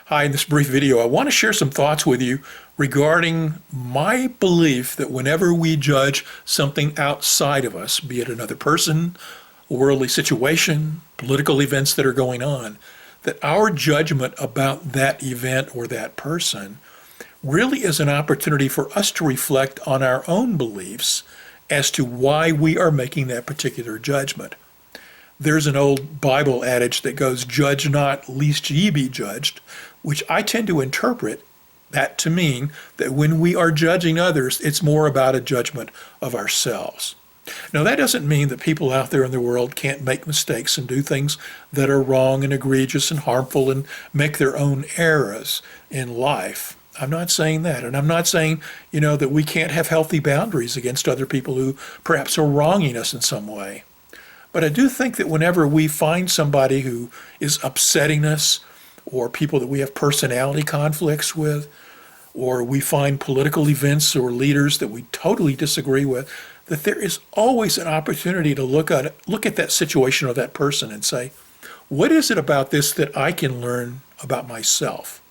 Hi, in this brief video, I want to share some thoughts with you regarding my belief that whenever we judge something outside of us, be it another person, a worldly situation, political events that are going on, that our judgment about that event or that person really is an opportunity for us to reflect on our own beliefs as to why we are making that particular judgment. There's an old Bible adage that goes, "Judge not, lest ye be judged," which I tend to interpret that to mean that when we are judging others, it's more about a judgment of ourselves. Now, that doesn't mean that people out there in the world can't make mistakes and do things that are wrong and egregious and harmful and make their own errors in life. I'm not saying that. And I'm not saying, that we can't have healthy boundaries against other people who perhaps are wronging us in some way. But I do think that whenever we find somebody who is upsetting us, or people that we have personality conflicts with, or we find political events or leaders that we totally disagree with, that there is always an opportunity to look at that situation or that person and say, what is it about this that I can learn about myself?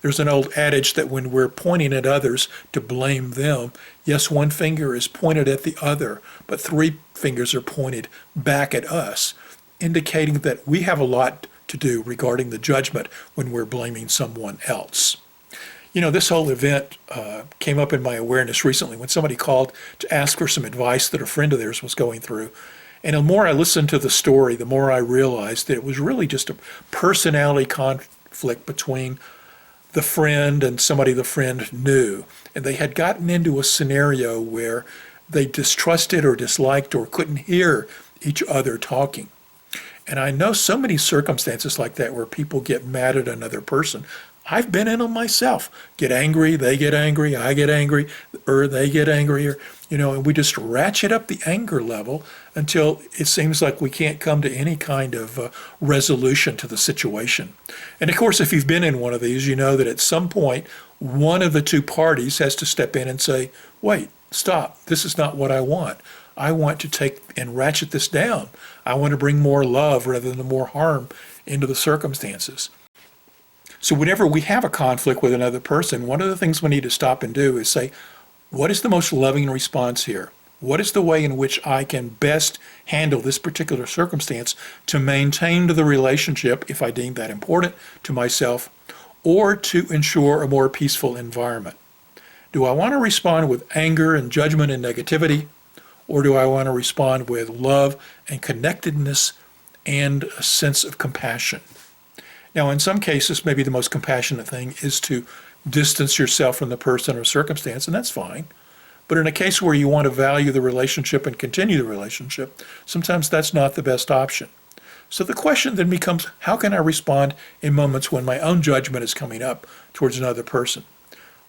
There's an old adage that when we're pointing at others to blame them, yes, one finger is pointed at the other, but three fingers are pointed back at us, indicating that we have a lot to do regarding the judgment when we're blaming someone else. This whole event came up in my awareness recently when somebody called to ask for some advice that a friend of theirs was going through. And the more I listened to the story, the more I realized that it was really just a personality conflict between the friend and somebody the friend knew. And they had gotten into a scenario where they distrusted or disliked or couldn't hear each other talking. And I know so many circumstances like that where people get mad at another person. I've been in them myself. Get angry, they get angry, I get angry, or they get angrier, and we just ratchet up the anger level until it seems like we can't come to any kind of resolution to the situation. And of course, if you've been in one of these, you know that at some point, one of the two parties has to step in and say, wait, stop, this is not what I want. I want to take and ratchet this down. I want to bring more love rather than more harm into the circumstances. So whenever we have a conflict with another person, one of the things we need to stop and do is say, what is the most loving response here? What is the way in which I can best handle this particular circumstance to maintain the relationship, if I deem that important, to myself, or to ensure a more peaceful environment? Do I want to respond with anger and judgment and negativity, or do I want to respond with love and connectedness and a sense of compassion? Now, in some cases, maybe the most compassionate thing is to distance yourself from the person or circumstance, and that's fine. But in a case where you want to value the relationship and continue the relationship, sometimes that's not the best option. So the question then becomes, how can I respond in moments when my own judgment is coming up towards another person?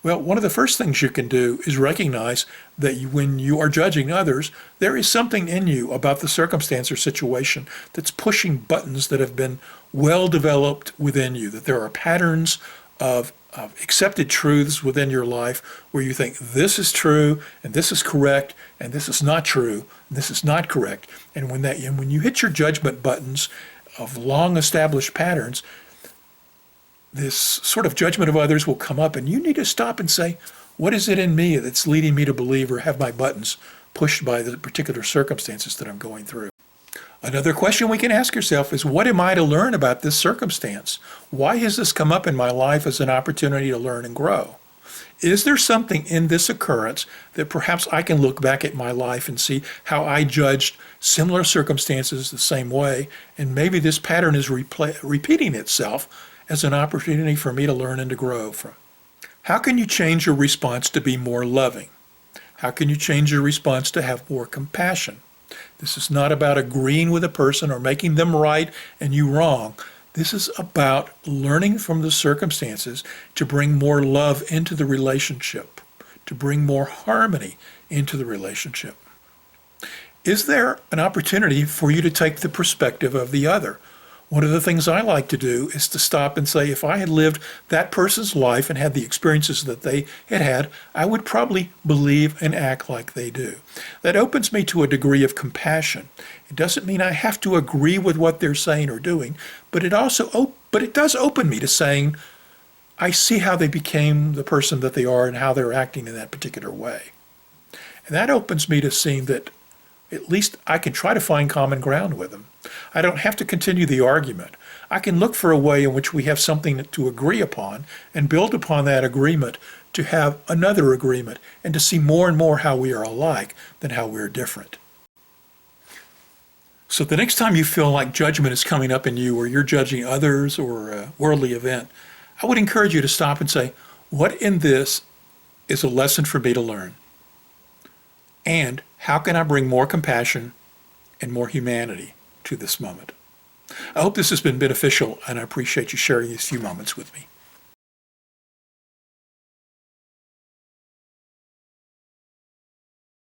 Well, one of the first things you can do is recognize that when you are judging others, there is something in you about the circumstance or situation that's pushing buttons that have been well developed within you, that there are patterns of accepted truths within your life where you think this is true and this is correct and this is not true and this is not correct. And when you hit your judgment buttons of long established patterns, this sort of judgment of others will come up, and you need to stop and say, what is it in me that's leading me to believe or have my buttons pushed by the particular circumstances that I'm going through? Another question we can ask yourself is, what am I to learn about this circumstance? Why has this come up in my life as an opportunity to learn and grow? Is there something in this occurrence that perhaps I can look back at my life and see how I judged similar circumstances the same way, and maybe this pattern is repeating itself as an opportunity for me to learn and to grow from? How can you change your response to be more loving? How can you change your response to have more compassion? This is not about agreeing with a person or making them right and you wrong. This is about learning from the circumstances to bring more love into the relationship, to bring more harmony into the relationship. Is there an opportunity for you to take the perspective of the other? One of the things I like to do is to stop and say, if I had lived that person's life and had the experiences that they had had, I would probably believe and act like they do. That opens me to a degree of compassion. It doesn't mean I have to agree with what they're saying or doing, but it does open me to saying, I see how they became the person that they are and how they're acting in that particular way. And that opens me to seeing that at least I can try to find common ground with them. I don't have to continue the argument. I can look for a way in which we have something to agree upon and build upon that agreement to have another agreement and to see more and more how we are alike than how we're different. So the next time you feel like judgment is coming up in you or you're judging others or a worldly event, I would encourage you to stop and say, what in this is a lesson for me to learn? And how can I bring more compassion and more humanity to this moment? I hope this has been beneficial, and I appreciate you sharing these few moments with me.